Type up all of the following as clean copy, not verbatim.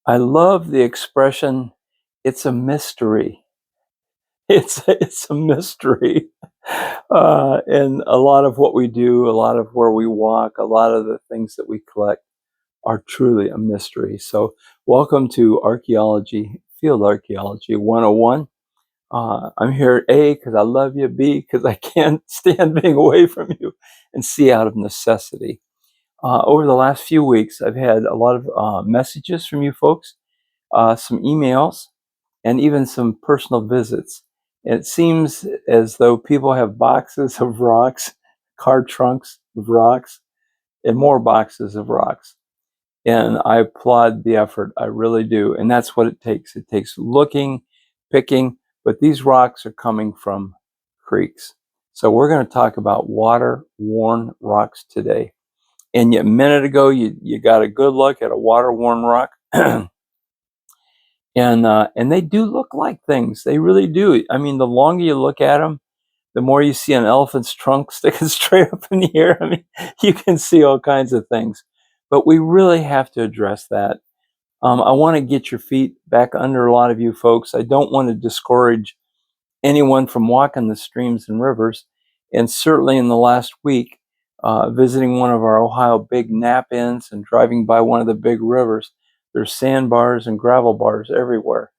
I love the expression, it's a mystery. It's a mystery. And a lot of what we do, a lot of where we walk, a lot of the things that we collect are truly a mystery. So welcome to Archaeology, Field Archaeology 101. I'm here, A, because I love you, B, because I can't stand being away from you, and C, out of necessity. Over the last few weeks, I've had a lot of messages from you folks, some emails, and even some personal visits. It seems as though people have boxes of rocks, car trunks of rocks, and more boxes of rocks. And I applaud the effort. I really do. And that's what it takes. It takes looking, picking, but these rocks are coming from creeks. So we're going to talk about water-worn rocks today. And a minute ago, you got a good look at a water-worn rock. And they do look like things. They really do. I mean, the longer you look at them, the more you see an elephant's trunk sticking straight up in the air. I mean, you can see all kinds of things. But we really have to address that. I want to get your feet back under a lot of you folks. I don't want to discourage anyone from walking the streams and rivers. And certainly in the last week, visiting one of our Ohio big nap-ins and driving by one of the big rivers, there's sandbars and gravel bars everywhere.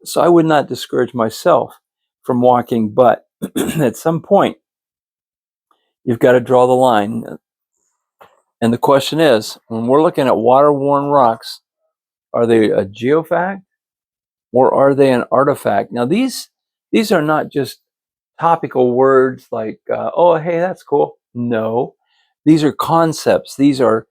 So I would not discourage myself from walking, but at some point, you've got to draw the line. And the question is, when we're looking at water-worn rocks, are they a geofact or are they an artifact? Now, these are not just topical words like, oh, hey, that's cool. No, these are concepts. These are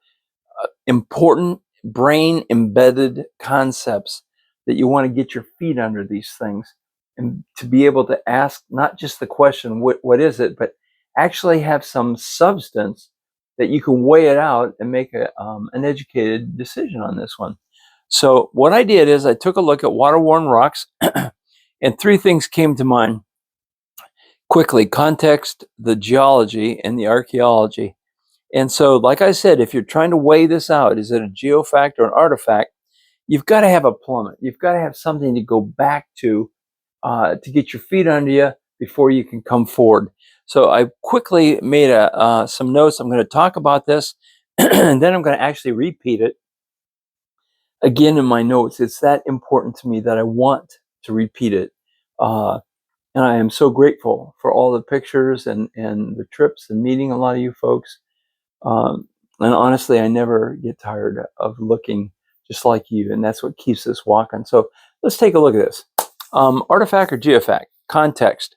important brain embedded concepts that you want to get your feet under these things and to be able to ask not just the question, what is it, but actually have some substance that you can weigh it out and make an educated decision on this one. So what I did is I took a look at water-worn rocks and three things came to mind quickly: context, the geology, and the archaeology. And so, like I said, if you're trying to weigh this out, is it a geofact or an artifact? You've got to have a plummet. You've got to have something to go back to get your feet under you before you can come forward. So I quickly made some notes. I'm going to talk about this, and then I'm going to actually repeat it again in my notes. It's that important to me that I want to repeat it. And I am so grateful for all the pictures and the trips and meeting a lot of you folks. And honestly, I never get tired of looking just like you, and that's what keeps us walking. So let's take a look at this. Artifact or geofact, context.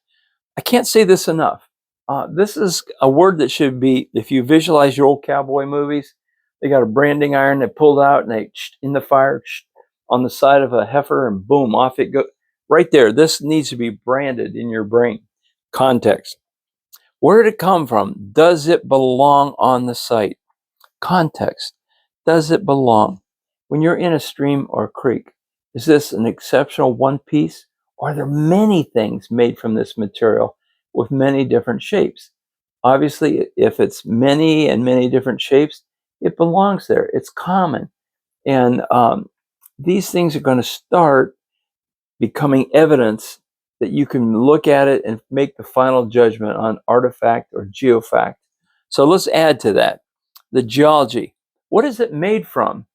I can't say this enough. This is a word that should be, if you visualize your old cowboy movies, they got a branding iron they pulled out and they in the fire on the side of a heifer, and boom, off it goes. Right there, this needs to be branded in your brain. Context. Where did it come from? Does it belong on the site? Context. Does it belong? When you're in a stream or creek, is this an exceptional one piece? Or are there many things made from this material with many different shapes? Obviously, if it's many and many different shapes, it belongs there. It's common. And these things are going to start becoming evidence that you can look at it and make the final judgment on artifact or geofact. So let's add to that the geology. What is it made from?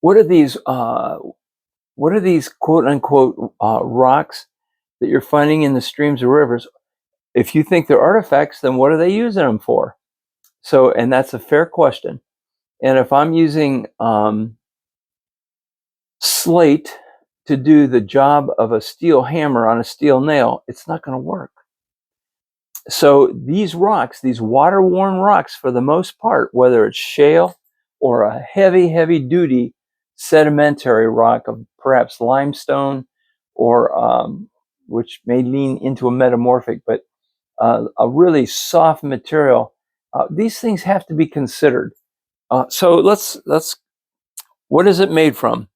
What are these quote unquote rocks that you're finding in the streams or rivers? If you think they're artifacts, then what are they using them for? So, and that's a fair question. And if I'm using slate to do the job of a steel hammer on a steel nail, it's not going to work. So these rocks, these water-worn rocks, for the most part, whether it's shale or a heavy duty sedimentary rock of perhaps limestone or which may lean into a metamorphic, but a really soft material, these things have to be considered. So let's what is it made from?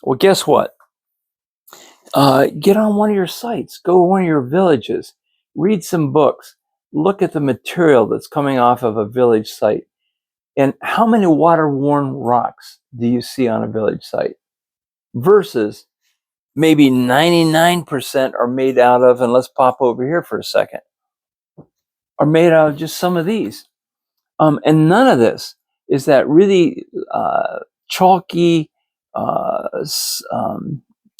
Well, guess what? Get on one of your sites, go to one of your villages, read some books, look at the material that's coming off of a village site. And how many water-worn rocks do you see on a village site? Versus maybe 99% are made out of, and let's pop over here for a second, are made out of just some of these. And none of this is that really chalky,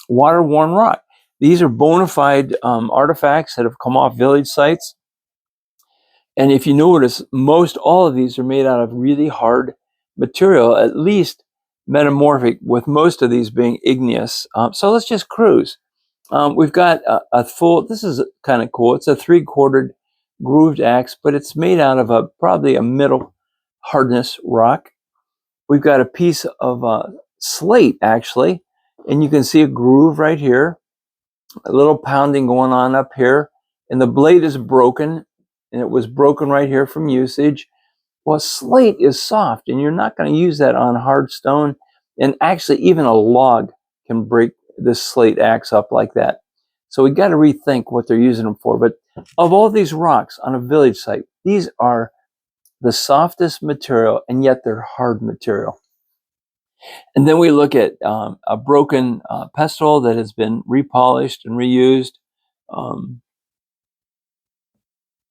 water-worn rock. These are bona fide artifacts that have come off village sites. And if you notice, most all of these are made out of really hard material, at least metamorphic, with most of these being igneous. So let's just cruise. We've got a full, this is kind of cool. It's a 3/4 grooved axe, but it's made out of probably a middle hardness rock. We've got a piece of slate, actually, and you can see a groove right here, a little pounding going on up here, and the blade is broken, and it was broken right here from usage. Well, slate is soft, and you're not going to use that on hard stone, and actually even a log can break this slate axe up like that. So we got to rethink what they're using them for. But of all these rocks on a village site, these are the softest material, and yet they're hard material. And then we look at a broken pestle that has been repolished and reused.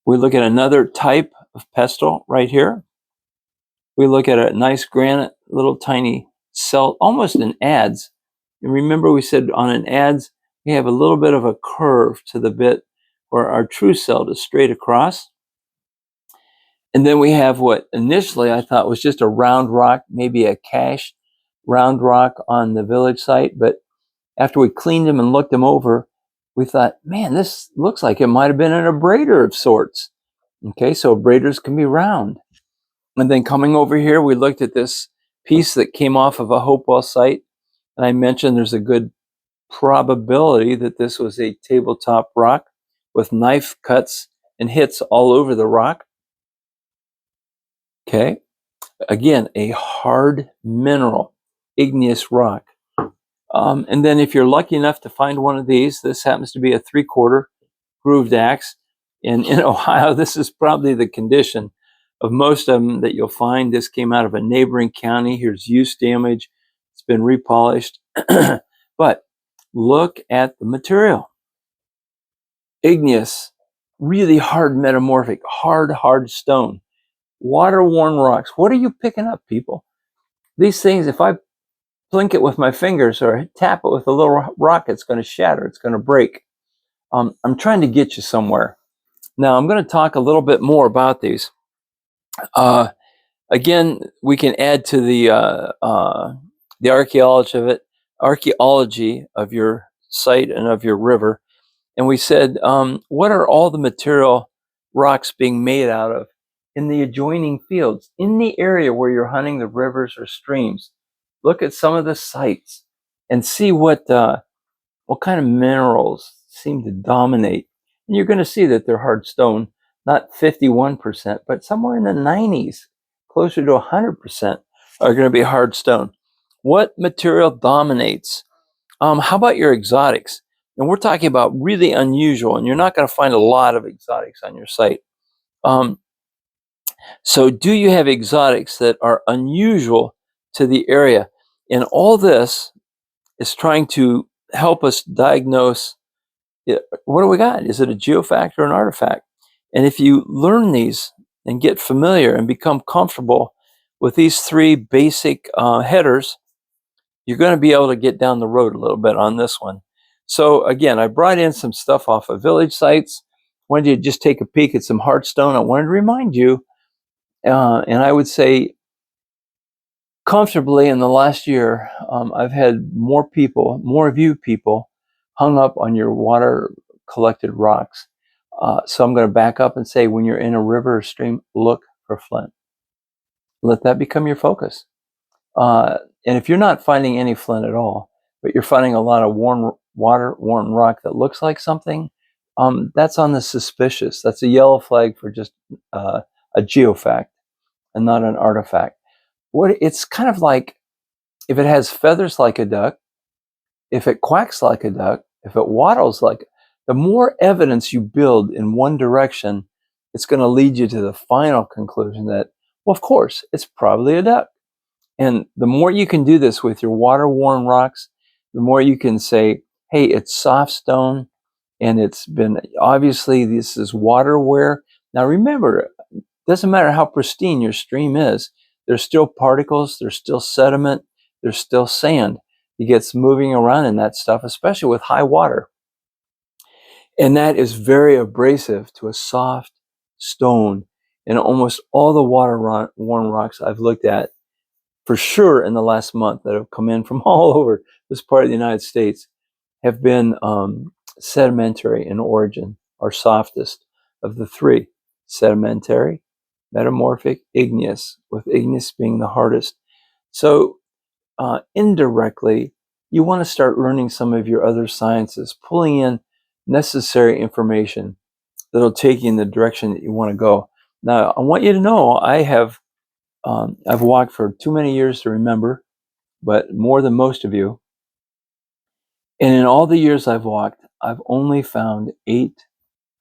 We look at another type of pestle right here. We look at a nice granite, little tiny cell, almost an adze. And remember we said on an adze, we have a little bit of a curve to the bit where our true cell is straight across. And then we have what initially I thought was just a round rock, maybe a cache round rock on the village site. But after we cleaned them and looked them over, we thought, man, this looks like it might have been an abrader of sorts. Okay, so abraders can be round. And then coming over here, we looked at this piece that came off of a Hopewell site. And I mentioned there's a good probability that this was a tabletop rock with knife cuts and hits all over the rock. Okay, again, a hard mineral, igneous rock. And then if you're lucky enough to find one of these, this happens to be a 3/4 grooved axe. And in Ohio, this is probably the condition of most of them that you'll find. This came out of a neighboring county. Here's use damage. It's been repolished. But look at the material. Igneous, really hard metamorphic, hard stone. Water-worn rocks. What are you picking up, people? These things, if I blink it with my fingers or tap it with a little rock, it's going to shatter. It's going to break. I'm trying to get you somewhere. Now, I'm going to talk a little bit more about these. Again, we can add to the archaeology of your site and of your river. And we said, what are all the material rocks being made out of in the adjoining fields, in the area where you're hunting the rivers or streams? Look at some of the sites and see what kind of minerals seem to dominate. And you're going to see that they're hard stone, not 51%, but somewhere in the 90s, closer to 100% are going to be hard stone. What material dominates? How about your exotics? And we're talking about really unusual, and you're not going to find a lot of exotics on your site. So do you have exotics that are unusual to the area? And all this is trying to help us diagnose, what do we got? Is it a geofact or an artifact? And if you learn these and get familiar and become comfortable with these three basic headers, you're going to be able to get down the road a little bit on this one. So again, I brought in some stuff off of village sites. Wanted you to just take a peek at some hard stone. I wanted to remind you, and I would say comfortably in the last year, I've had more of you people hung up on your water collected rocks. So I'm going to back up and say, when you're in a river or stream, look for flint. Let that become your focus. And if you're not finding any flint at all, but you're finding a lot of water-worn rock that looks like something, that's on the suspicious. That's a yellow flag for just a geofact and not an artifact. It's kind of like if it has feathers like a duck, if it quacks like a duck, if it waddles like, the more evidence you build in one direction, it's going to lead you to the final conclusion that, Well, of course, it's probably a duck. And the more you can do this with your water-worn rocks, the more you can say, hey, it's soft stone, and it's been, obviously, this is water wear. Now remember, it doesn't matter how pristine your stream is, there's still particles, there's still sediment, there's still sand. It gets moving around in that stuff, especially with high water. And that is very abrasive to a soft stone. And almost all the water-worn rocks I've looked at, for sure in the last month, that have come in from all over this part of the United States, have been sedimentary in origin, or softest of the three: sedimentary, metamorphic, igneous, with igneous being the hardest. So indirectly, you want to start learning some of your other sciences, pulling in necessary information that'll take you in the direction that you want to go. Now, I want you to know I've walked for too many years to remember, but more than most of you. And in all the years I've walked, I've only found 8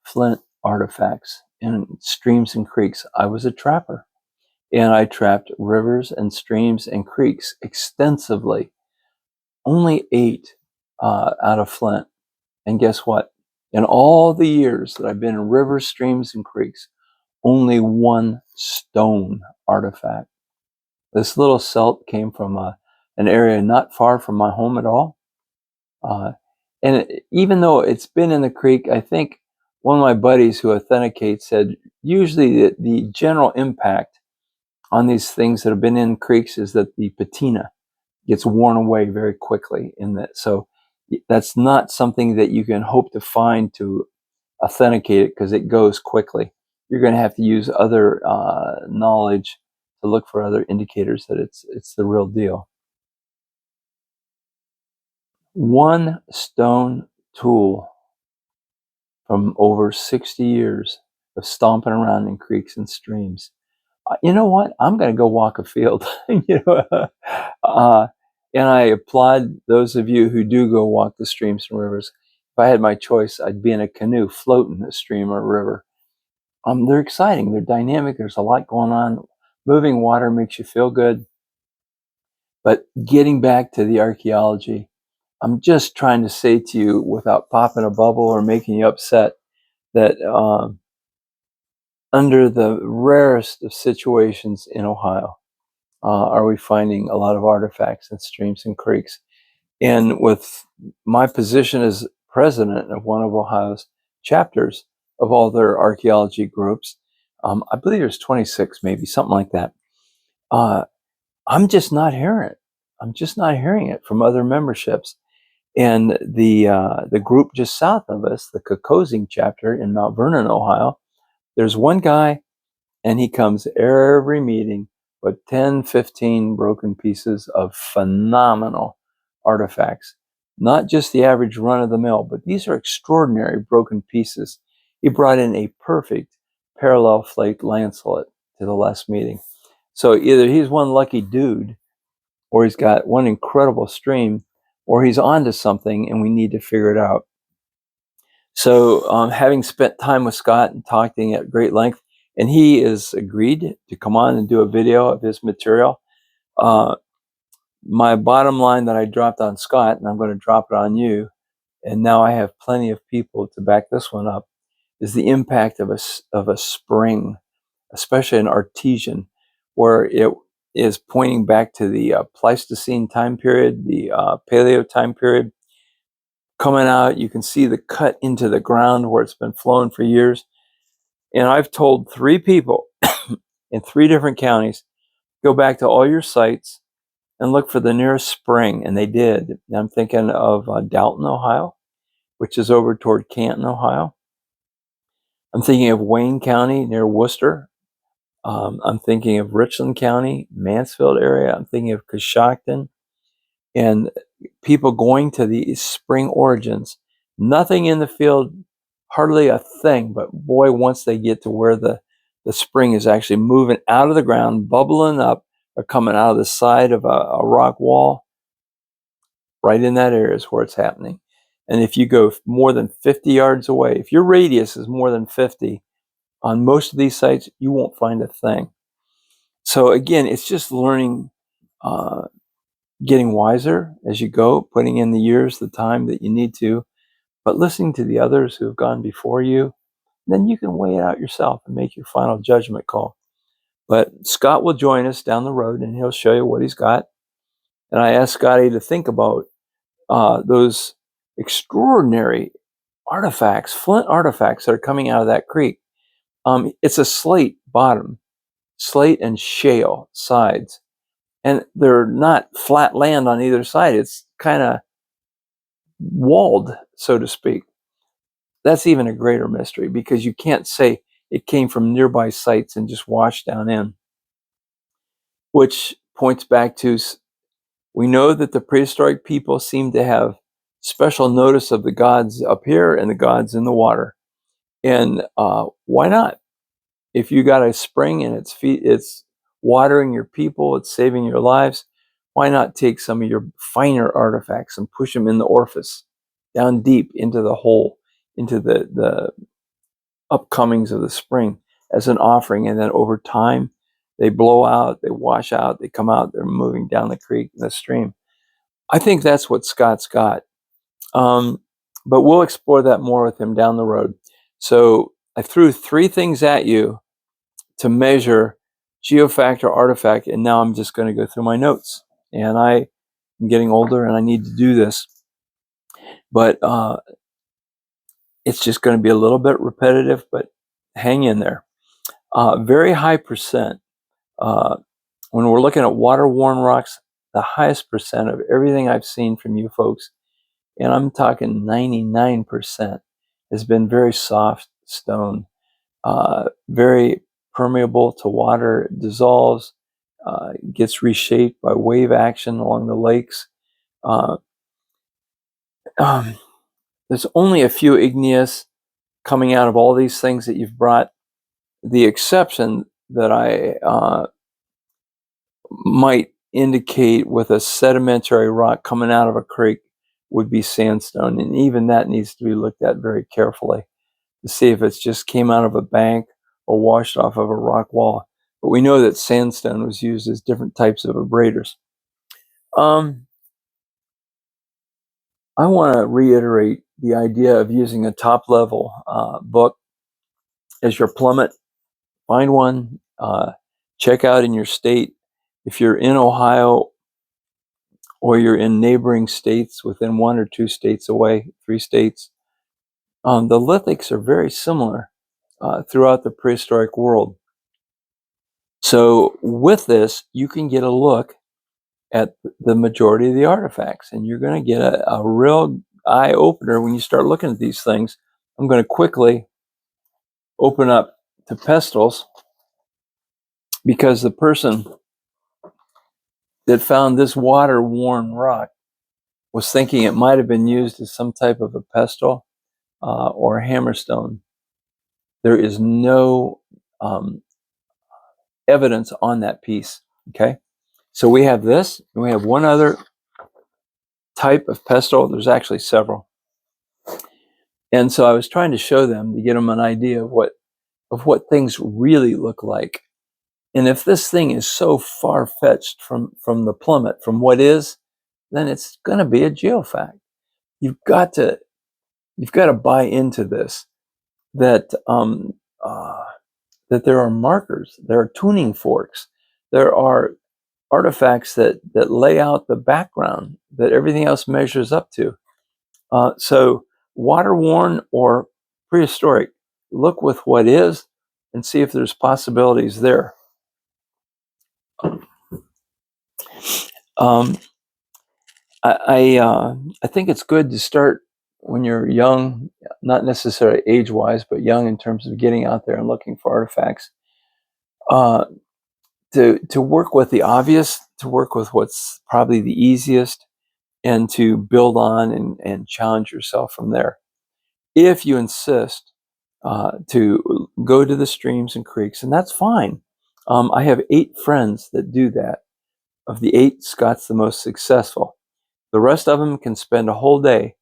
flint artifacts in streams and creeks. I was a trapper, and I trapped rivers and streams and creeks extensively. Only 8 out of flint. And guess what? In all the years that I've been in rivers, streams, and creeks, only 1 stone artifact. This little celt came from an area not far from my home at all. Even though it's been in the creek, I think one of my buddies who authenticates said usually the general impact on these things that have been in creeks is that the patina gets worn away very quickly in that. So that's not something that you can hope to find to authenticate it, because it goes quickly. You're going to have to use other knowledge to look for other indicators that it's the real deal. 1 stone tool from over 60 years of stomping around in creeks and streams. You know what? I'm going to go walk a field. You know, and I applaud those of you who do go walk the streams and rivers. If I had my choice, I'd be in a canoe floating a stream or river. They're exciting. They're dynamic. There's a lot going on. Moving water makes you feel good. But getting back to the archaeology, I'm just trying to say to you, without popping a bubble or making you upset, that under the rarest of situations in Ohio, are we finding a lot of artifacts in streams and creeks. And with my position as president of one of Ohio's chapters of all their archaeology groups, I believe there's 26, maybe something like that. I'm just not hearing it. I'm just not hearing it from other memberships. And the group just south of us, the Kokosing chapter in Mount Vernon, Ohio, there's one guy, and he comes every meeting with 10, 15 broken pieces of phenomenal artifacts. Not just the average run of the mill, but these are extraordinary broken pieces. He brought in a perfect parallel flake lancelet to the last meeting. So either he's one lucky dude, or he's got one incredible stream, or he's onto something and we need to figure it out. So having spent time with Scott and talking at great length, and he has agreed to come on and do a video of his material. My bottom line that I dropped on Scott, and I'm going to drop it on you, and now I have plenty of people to back this one up, is the impact of a spring, especially an artesian, where it is pointing back to the Pleistocene time period, the paleo time period. Coming out, you can see the cut into the ground where it's been flowing for years. And I've told 3 people in 3 different counties, go back to all your sites and look for the nearest spring. And they did. And I'm thinking of Dalton, Ohio, which is over toward Canton, Ohio. I'm thinking of Wayne County near Worcester. I'm thinking of Richland County, Mansfield area. I'm thinking of Coshocton. And people going to the spring origins. Nothing in the field, hardly a thing, but boy, once they get to where the spring is actually moving out of the ground, bubbling up, or coming out of the side of a rock wall, right in that area is where it's happening. And if you go more than 50 yards away, if your radius is more than 50, on most of these sites, you won't find a thing. So again, it's just learning, getting wiser as you go, putting in the years, the time that you need to, but listening to the others who have gone before you. Then you can weigh it out yourself and make your final judgment call. But Scott will join us down the road and he'll show you what he's got. And I asked Scotty to think about those extraordinary artifacts, flint artifacts that are coming out of that creek. It's a slate bottom, slate and shale sides. And they're not flat land on either side. It's kind of walled, so to speak. That's even a greater mystery because you can't say it came from nearby sites and just washed down in, which points back to, we know that the prehistoric people seem to have special notice of the gods up here and the gods in the water. And why not? If you got a spring and it's watering your people, it's saving your lives, why not take some of your finer artifacts and push them in the orifice, down deep into the hole, into the upcomings of the spring as an offering, and then over time they blow out, they wash out, they come out, they're moving down the creek, the stream. I think that's what Scott's got. But we'll explore that more with him down the road. So I threw 3 things at you to measure geofact or artifact, and now I'm just going to go through my notes. And I am getting older and I need to do this. But it's just going to be a little bit repetitive, but hang in there. Very high percent. When we're looking at water-worn rocks, the highest percent of everything I've seen from you folks, and I'm talking 99%, has been very soft stone, very permeable to water, dissolves, gets reshaped by wave action along the lakes. There's only a few igneous coming out of all these things that you've brought. The exception that I might indicate with a sedimentary rock coming out of a creek would be sandstone, and even that needs to be looked at very carefully to see if it's just came out of a bank or washed off of a rock wall. But we know that sandstone was used as different types of abraders. I want to reiterate the idea of using a top-level book as your plummet. Find one, check out in your state. If you're in Ohio or you're in neighboring states, within 1 or 2 states away, 3 states, the lithics are very similar throughout the prehistoric world. So with this, you can get a look at the majority of the artifacts, and you're going to get a real eye opener when you start looking at these things. I'm going to quickly open up to pestles because the person that found this water-worn rock was thinking it might have been used as some type of a pestle or a hammerstone. There is no evidence on that piece, okay? So we have this, and we have one other type of pestle. There's actually several. And so I was trying to show them to get them an idea of what things really look like. And if this thing is so far-fetched from the plummet, from what is, then it's going to be a geofact. You've got to buy into this, that that there are markers, there are tuning forks, there are artifacts that lay out the background that everything else measures up to. So water-worn or prehistoric, look with what is and see if there's possibilities there. I think it's good to start when you're young, not necessarily age-wise, but young in terms of getting out there and looking for artifacts. To work with the obvious, to work with what's probably the easiest, and to build on and challenge yourself from there. If you insist to go to the streams and creeks, and that's fine. I have 8 friends that do that. Of the 8, Scott's the most successful. The rest of them can spend a whole day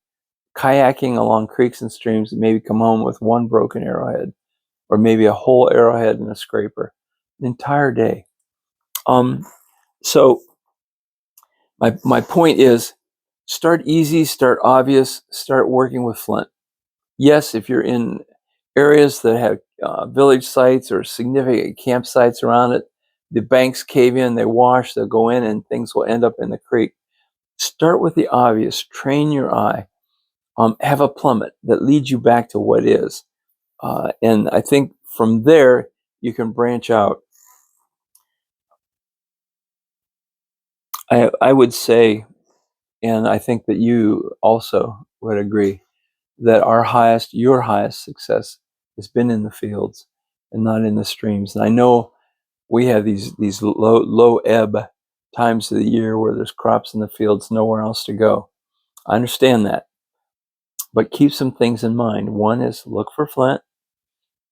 kayaking along creeks and streams and maybe come home with 1 broken arrowhead, or maybe a whole arrowhead and a scraper, an entire day. So my point is, start easy, start obvious, start working with flint. Yes, if you're in areas that have village sites or significant campsites around it, the banks cave in, they wash, they'll go in, and things will end up in the creek. Start with the obvious, train your eye, have a plummet that leads you back to what is. And I think from there, you can branch out. I would say, and I think that you also would agree, that your highest success has been in the fields and not in the streams. And I know we have these low ebb times of the year where there's crops in the fields, nowhere else to go. I understand that, but keep some things in mind. One is look for flint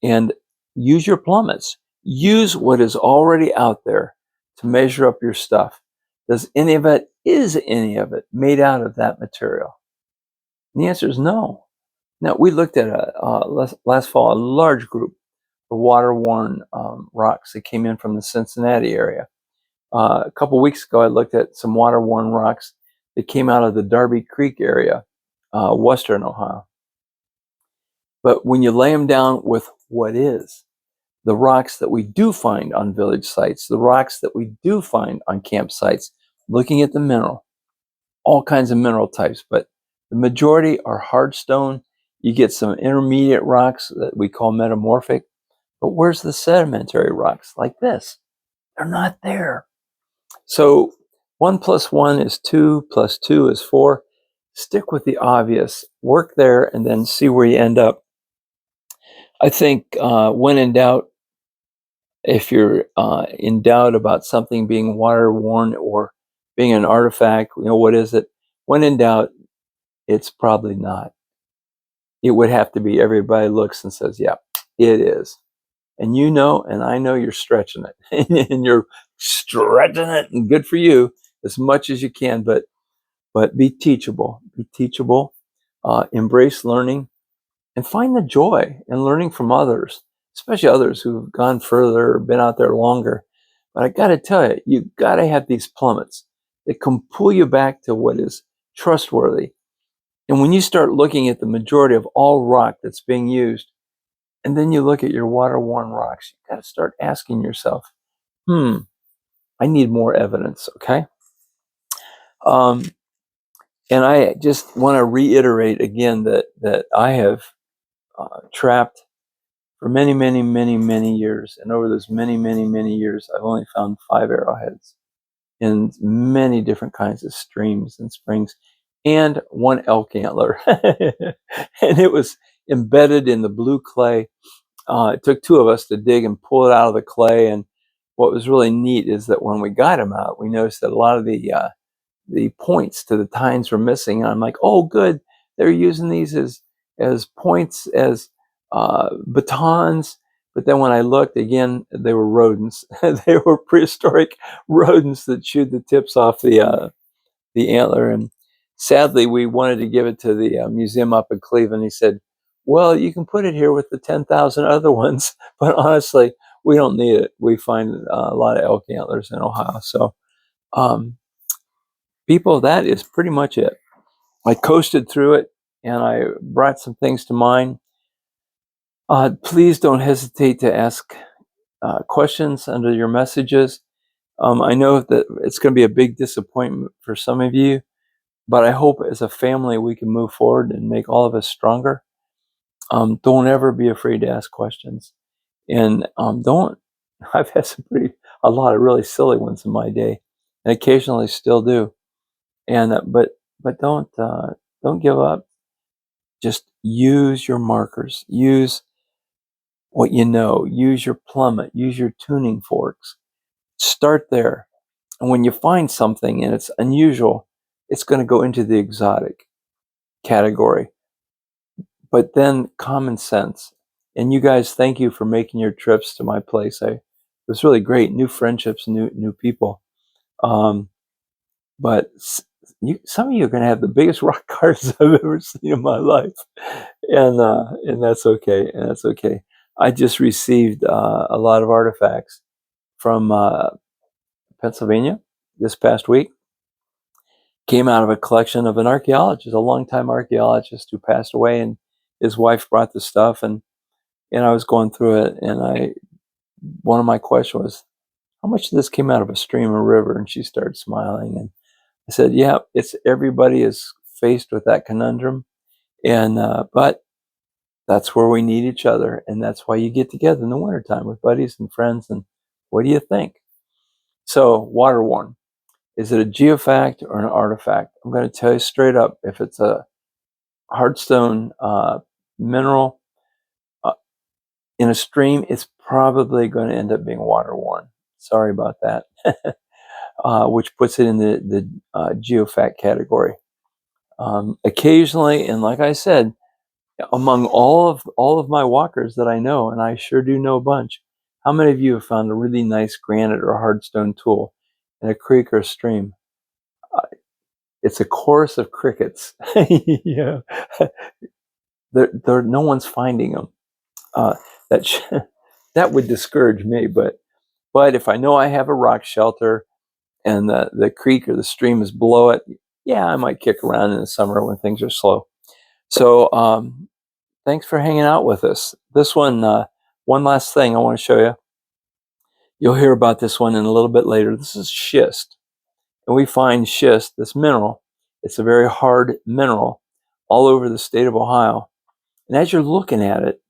and use your plummets. Use what is already out there to measure up your stuff. Is any of it made out of that material? And the answer is no. Now, we looked at last fall a large group of water-worn rocks that came in from the Cincinnati area. A couple weeks ago, I looked at some water-worn rocks that came out of the Darby Creek area, western Ohio. But when you lay them down with what is, the rocks that we do find on village sites, the rocks that we do find on campsites, looking at the mineral, all kinds of mineral types, but the majority are hard stone. You get some intermediate rocks that we call metamorphic, but where's the sedimentary rocks like this? They're not there. So 1 + 1 is 2, + 2 is 4. Stick with the obvious, work there, and then see where you end up. I think when in doubt, if you're in doubt about something being water worn or being an artifact, what is it? When in doubt, it's probably not. It would have to be everybody looks and says, yeah, it is. And and I know you're stretching it and you're stretching it, and good for you as much as you can, but be teachable, embrace learning, and find the joy in learning from others, especially others who've gone further or been out there longer. But I got to tell you, you got to have these plummets that can pull you back to what is trustworthy. And when you start looking at the majority of all rock that's being used, and then you look at your water-worn rocks, you got to start asking yourself, I need more evidence, okay? And I just want to reiterate again that I have trapped for many, many, many, many years. And over those many, many, many years, I've only found 5 arrowheads in many different kinds of streams and springs, and 1 elk antler. And it was embedded in the blue clay. It took 2 of us to dig and pull it out of the clay. And what was really neat is that when we got them out, we noticed that a lot of the points to the tines were missing. And I'm like, oh, good. They're using these as points, as batons. But then when I looked again, they were rodents. They were prehistoric rodents that chewed the tips off the antler. And sadly, we wanted to give it to the museum up in Cleveland. He said, well, you can put it here with the 10,000 other ones, but honestly, we don't need it. We find a lot of elk antlers in Ohio. So people, that is pretty much it. I coasted through it, and I brought some things to mind. Please don't hesitate to ask questions under your messages. I know that it's going to be a big disappointment for some of you, but I hope as a family we can move forward and make all of us stronger. Don't ever be afraid to ask questions, and don't. I've had a lot of really silly ones in my day, and occasionally still do. And but don't give up. Just use your markers. Use what you know. Use your plummet. Use your tuning forks. Start there. And when you find something and it's unusual, it's going to go into the exotic category. But then common sense. And you guys, thank you for making your trips to my place. It was really great. New friendships, new people. But some of you are going to have the biggest rock gardens I've ever seen in my life. And that's okay. And that's okay. I just received a lot of artifacts from Pennsylvania, this past week. Came out of a collection of an archaeologist, a longtime archaeologist who passed away, and his wife brought the stuff, and I was going through it, and one of my questions was, how much of this came out of a stream or river? And she started smiling, and I said, yeah, everybody is faced with that conundrum, and but that's where we need each other, and that's why you get together in the wintertime with buddies and friends. And what do you think? So, water-worn. Is it a geofact or an artifact? I'm going to tell you straight up, if it's a hardstone mineral in a stream, it's probably going to end up being water-worn. Sorry about that. Which puts it in the geofact category. Occasionally, and like I said, among all of my walkers that I know, and I sure do know a bunch, how many of you have found a really nice granite or hardstone tool in a creek or a stream? It's a chorus of crickets. Yeah, no one's finding them. That that would discourage me. But if I know I have a rock shelter and the creek or the stream is below it, yeah, I might kick around in the summer when things are slow. So thanks for hanging out with us. This one last thing I want to show you. You'll hear about this one in a little bit later. This is schist. And we find schist, this mineral, it's a very hard mineral, all over the state of Ohio. And as you're looking at it,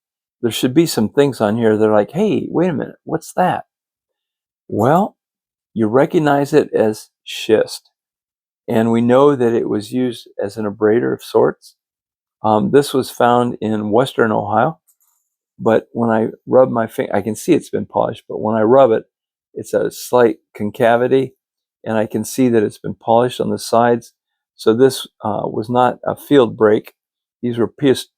there should be some things on here that are like, hey, wait a minute, what's that? Well, you recognize it as schist. And we know that it was used as an abrader of sorts. This was found in western Ohio. But when I rub my finger, I can see it's been polished, but when I rub it, it's a slight concavity, and I can see that it's been polished on the sides. So this was not a field break. These were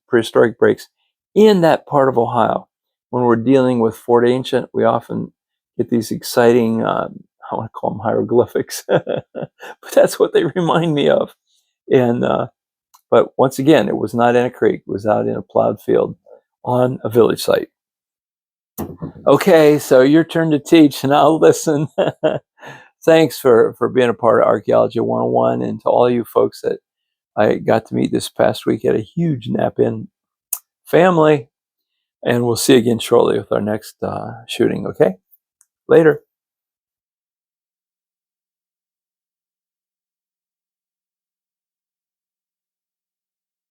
prehistoric breaks in that part of Ohio. When we're dealing with Fort Ancient, we often get these exciting, I want to call them hieroglyphics, but that's what they remind me of. And but once again, it was not in a creek. It was out in a plowed field on a village site. Okay, so your turn to teach, and I'll listen. Thanks for being a part of Archaeology 101, and to all you folks that I got to meet this past week at a huge nap-in family. And we'll see you again shortly with our next shooting, okay? Later.